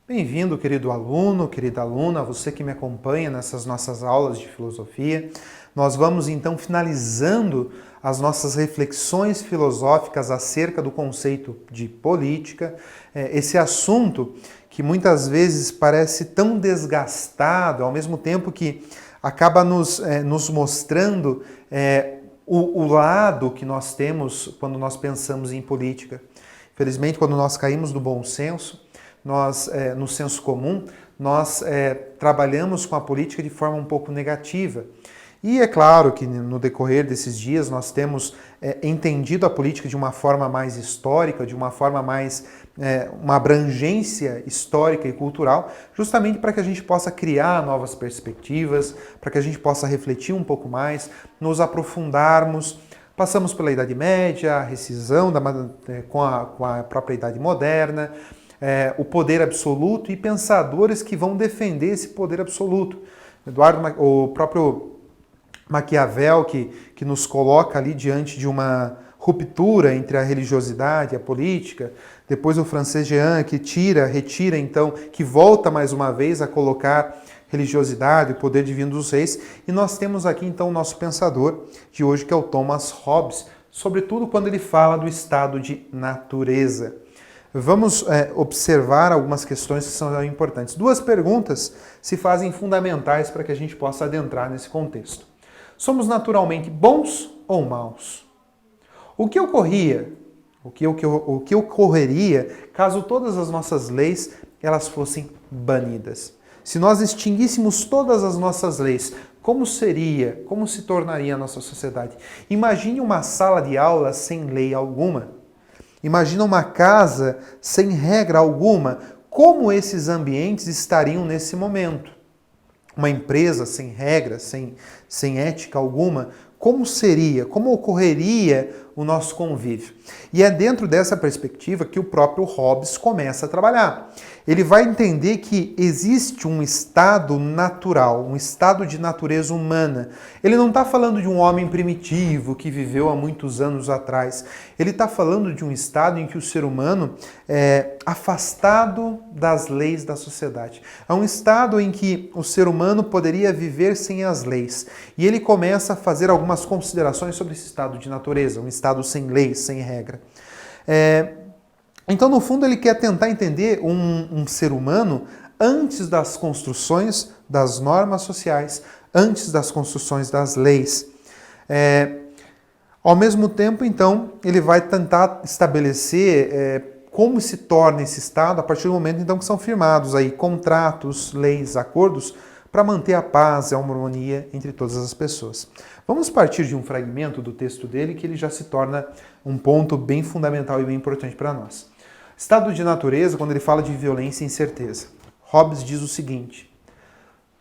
Bem-vindo, querido aluno, querida aluna, você que me acompanha nessas nossas aulas de filosofia. Nós vamos então finalizando as nossas reflexões filosóficas acerca do conceito de política, esse assunto que muitas vezes parece tão desgastado, ao mesmo tempo que acaba nos mostrando o lado que nós temos quando nós pensamos em política. Infelizmente, quando nós caímos do bom senso, no senso comum, nós trabalhamos com a política de forma um pouco negativa. E é claro que no decorrer desses dias nós temos entendido a política de uma forma mais histórica, de uma forma mais, uma abrangência histórica e cultural, justamente para que a gente possa criar novas perspectivas, para que a gente possa refletir um pouco mais, nos aprofundarmos. Passamos pela Idade Média, a rescisão com a própria Idade Moderna, o poder absoluto e pensadores que vão defender esse poder absoluto. O próprio Maquiavel, que nos coloca ali diante de uma ruptura entre a religiosidade e a política. Depois o Francis Jean, que retira então, que volta mais uma vez a colocar religiosidade, o poder divino dos reis. E nós temos aqui então o nosso pensador de hoje, que é o Thomas Hobbes, sobretudo quando ele fala do estado de natureza. Vamos observar algumas questões que são importantes. Duas perguntas se fazem fundamentais para que a gente possa adentrar nesse contexto. Somos naturalmente bons ou maus? O que ocorreria caso todas as nossas leis elas fossem banidas? Se nós extinguíssemos todas as nossas leis, como se tornaria a nossa sociedade? Imagine uma sala de aula sem lei alguma. Imagina uma casa sem regra alguma. Como esses ambientes estariam nesse momento? Uma empresa sem regra, sem ética alguma, como seria? Como ocorreria o nosso convívio? E é dentro dessa perspectiva que o próprio Hobbes começa a trabalhar. Ele vai entender que existe um estado natural, um estado de natureza humana. Ele não está falando de um homem primitivo que viveu há muitos anos atrás. Ele está falando de um estado em que o ser humano é afastado das leis da sociedade. É um estado em que o ser humano poderia viver sem as leis. E ele começa a fazer algumas considerações sobre esse estado de natureza, um estado sem leis, sem regra. Então, no fundo, ele quer tentar entender um ser humano antes das construções das normas sociais, antes das construções das leis. Ao mesmo tempo, então, ele vai tentar estabelecer como se torna esse Estado a partir do momento então, que são firmados aí contratos, leis, acordos, para manter a paz e a harmonia entre todas as pessoas. Vamos partir de um fragmento do texto dele que ele já se torna um ponto bem fundamental e bem importante para nós. Estado de natureza, quando ele fala de violência e incerteza. Hobbes diz o seguinte: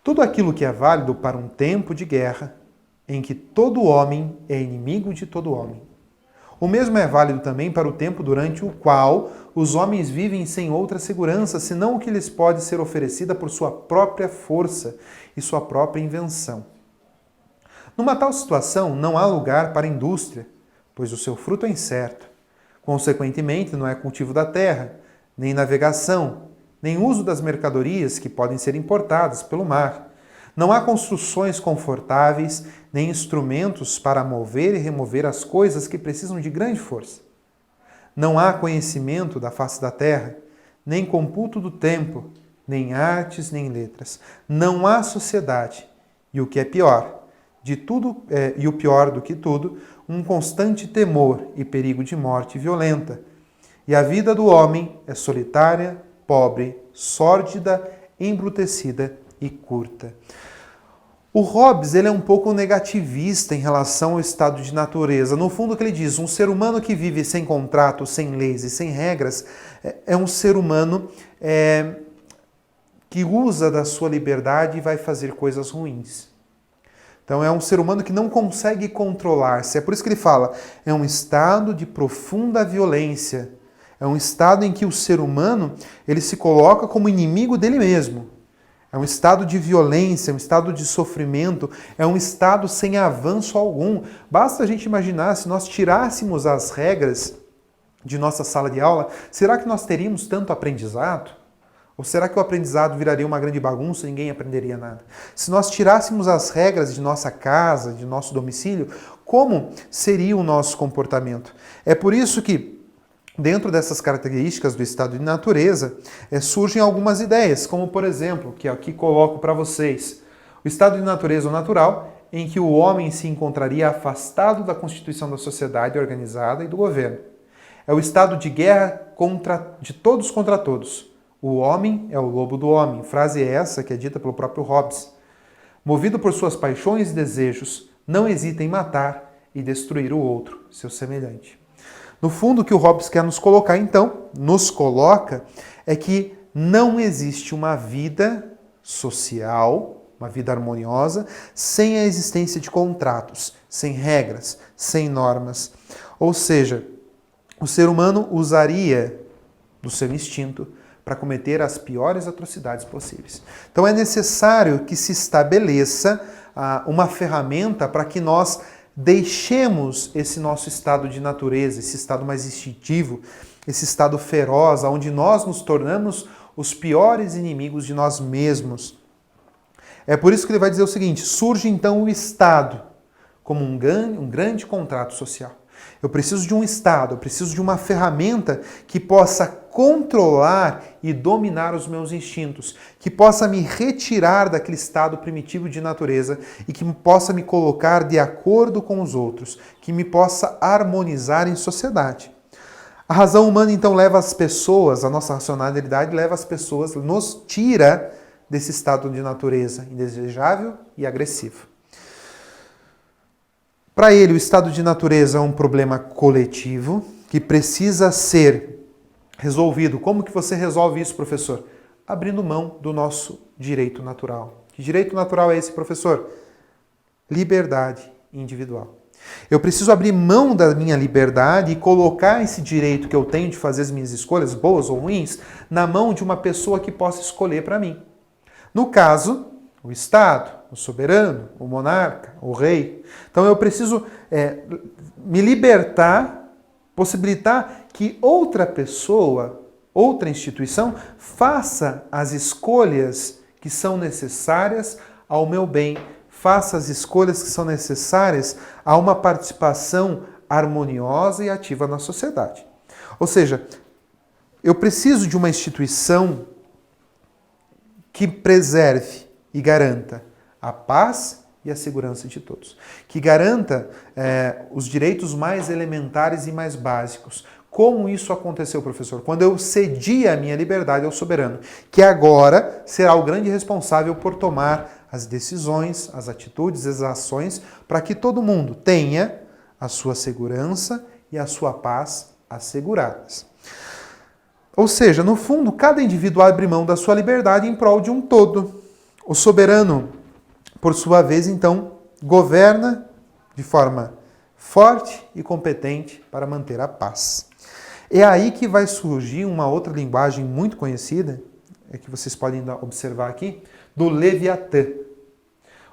tudo aquilo que é válido para um tempo de guerra, em que todo homem é inimigo de todo homem. O mesmo é válido também para o tempo durante o qual os homens vivem sem outra segurança, senão o que lhes pode ser oferecida por sua própria força e sua própria invenção. Numa tal situação, não há lugar para a indústria, pois o seu fruto é incerto. Consequentemente, não é cultivo da terra, nem navegação, nem uso das mercadorias que podem ser importadas pelo mar. Não há construções confortáveis, nem instrumentos para mover e remover as coisas que precisam de grande força. Não há conhecimento da face da terra, nem computo do tempo, nem artes, nem letras. Não há sociedade. E o que é pior, e o pior do que tudo, um constante temor e perigo de morte violenta. E a vida do homem é solitária, pobre, sórdida, embrutecida e curta. O Hobbes ele é um pouco negativista em relação ao estado de natureza. No fundo, o que ele diz, um ser humano que vive sem contrato, sem leis e sem regras, é um ser humano que usa da sua liberdade e vai fazer coisas ruins. Então é um ser humano que não consegue controlar-se. É por isso que ele fala, é um estado de profunda violência. É um estado em que o ser humano ele se coloca como inimigo dele mesmo. É um estado de violência, um estado de sofrimento, é um estado sem avanço algum. Basta a gente imaginar, se nós tirássemos as regras de nossa sala de aula, será que nós teríamos tanto aprendizado? Ou será que o aprendizado viraria uma grande bagunça e ninguém aprenderia nada? Se nós tirássemos as regras de nossa casa, de nosso domicílio, como seria o nosso comportamento? É por isso que, dentro dessas características do estado de natureza, surgem algumas ideias, como por exemplo, que aqui coloco para vocês, o estado de natureza natural, em que o homem se encontraria afastado da constituição da sociedade organizada e do governo. É o estado de guerra de todos contra todos. O homem é o lobo do homem. Frase essa que é dita pelo próprio Hobbes. Movido por suas paixões e desejos, não hesita em matar e destruir o outro, seu semelhante. No fundo, o que o Hobbes quer nos colocar, então, nos coloca, é que não existe uma vida social, uma vida harmoniosa, sem a existência de contratos, sem regras, sem normas. Ou seja, o ser humano usaria do seu instinto para cometer as piores atrocidades possíveis. Então é necessário que se estabeleça uma ferramenta para que nós deixemos esse nosso estado de natureza, esse estado mais instintivo, esse estado feroz, onde nós nos tornamos os piores inimigos de nós mesmos. É por isso que ele vai dizer o seguinte: surge então o Estado como um grande contrato social. Eu preciso de um Estado, eu preciso de uma ferramenta que possa controlar e dominar os meus instintos, que possa me retirar daquele estado primitivo de natureza e que possa me colocar de acordo com os outros, que me possa harmonizar em sociedade. A razão humana então leva as pessoas, a nossa racionalidade leva as pessoas, nos tira desse estado de natureza indesejável e agressivo. Para ele, o estado de natureza é um problema coletivo que precisa ser resolvido. Como que você resolve isso, professor? Abrindo mão do nosso direito natural. Que direito natural é esse, professor? Liberdade individual. Eu preciso abrir mão da minha liberdade e colocar esse direito que eu tenho de fazer as minhas escolhas, boas ou ruins, na mão de uma pessoa que possa escolher para mim. No caso, o Estado, o soberano, o monarca, o rei. Então eu preciso me libertar, possibilitar que outra pessoa, outra instituição, faça as escolhas que são necessárias ao meu bem, faça as escolhas que são necessárias a uma participação harmoniosa e ativa na sociedade. Ou seja, eu preciso de uma instituição que preserve e garanta a paz e a segurança de todos. Que garanta os direitos mais elementares e mais básicos. Como isso aconteceu, professor? Quando eu cedi a minha liberdade ao soberano, que agora será o grande responsável por tomar as decisões, as atitudes, as ações, para que todo mundo tenha a sua segurança e a sua paz asseguradas. Ou seja, no fundo, cada indivíduo abre mão da sua liberdade em prol de um todo. O soberano, por sua vez, então, governa de forma forte e competente para manter a paz. É aí que vai surgir uma outra linguagem muito conhecida, que vocês podem observar aqui, do Leviatã.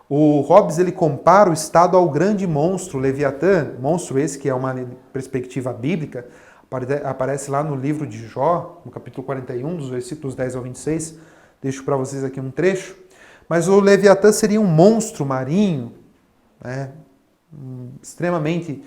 O Hobbes ele compara o Estado ao grande monstro Leviatã, monstro esse que é uma perspectiva bíblica, aparece lá no livro de Jó, no capítulo 41, dos versículos 10 ao 26. Deixo para vocês aqui um trecho. Mas o Leviatã seria um monstro marinho, extremamente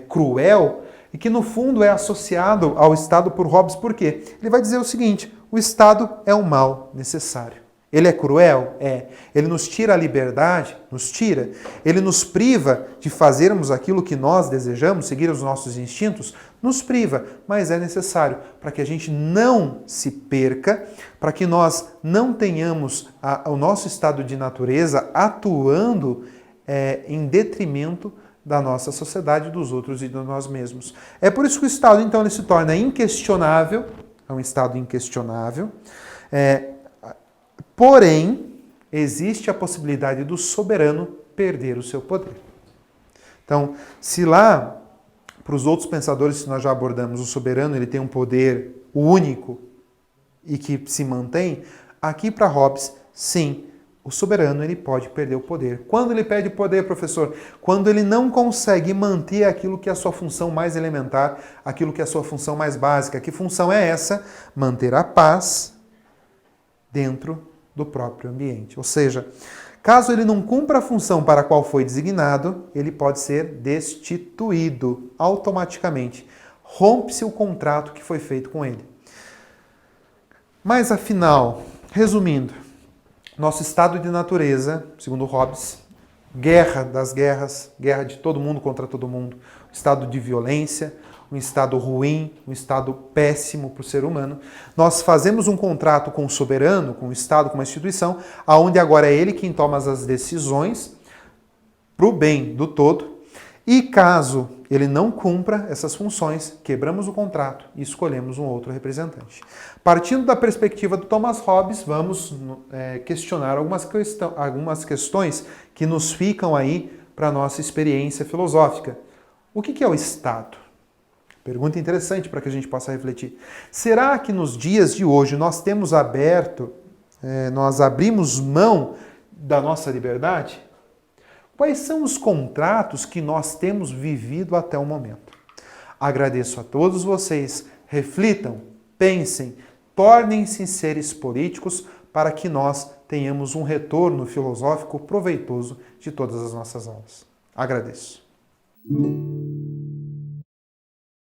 cruel, e que no fundo é associado ao Estado por Hobbes. Por quê? Ele vai dizer o seguinte: o Estado é um mal necessário. Ele é cruel? É. Ele nos tira a liberdade? Nos tira. Ele nos priva de fazermos aquilo que nós desejamos, seguir os nossos instintos? Nos priva, mas é necessário para que a gente não se perca, para que nós não tenhamos o nosso estado de natureza atuando em detrimento da nossa sociedade, dos outros e de nós mesmos. É por isso que o Estado, então, ele se torna inquestionável, é um Estado inquestionável, porém, existe a possibilidade do soberano perder o seu poder. Então, se lá, para os outros pensadores que nós já abordamos, o soberano ele tem um poder único e que se mantém, aqui para Hobbes, sim, o soberano ele pode perder o poder. Quando ele perde o poder, professor? Quando ele não consegue manter aquilo que é a sua função mais elementar, aquilo que é a sua função mais básica. Que função é essa? Manter a paz dentro do próprio ambiente. Ou seja, caso ele não cumpra a função para a qual foi designado, ele pode ser destituído automaticamente. Rompe-se o contrato que foi feito com ele. Mas afinal, resumindo, nosso estado de natureza, segundo Hobbes, guerra das guerras, guerra de todo mundo contra todo mundo, estado de violência, um estado ruim, um estado péssimo para o ser humano. Nós fazemos um contrato com o soberano, com o Estado, com uma instituição, aonde agora é ele quem toma as decisões para o bem do todo. E caso ele não cumpra essas funções, quebramos o contrato e escolhemos um outro representante. Partindo da perspectiva do Thomas Hobbes, vamos questionar algumas questões que nos ficam aí para a nossa experiência filosófica. O que é o Estado? Pergunta interessante para que a gente possa refletir. Será que nos dias de hoje nós temos nós abrimos mão da nossa liberdade? Quais são os contratos que nós temos vivido até o momento? Agradeço a todos vocês. Reflitam, pensem, tornem-se seres políticos para que nós tenhamos um retorno filosófico proveitoso de todas as nossas aulas. Agradeço.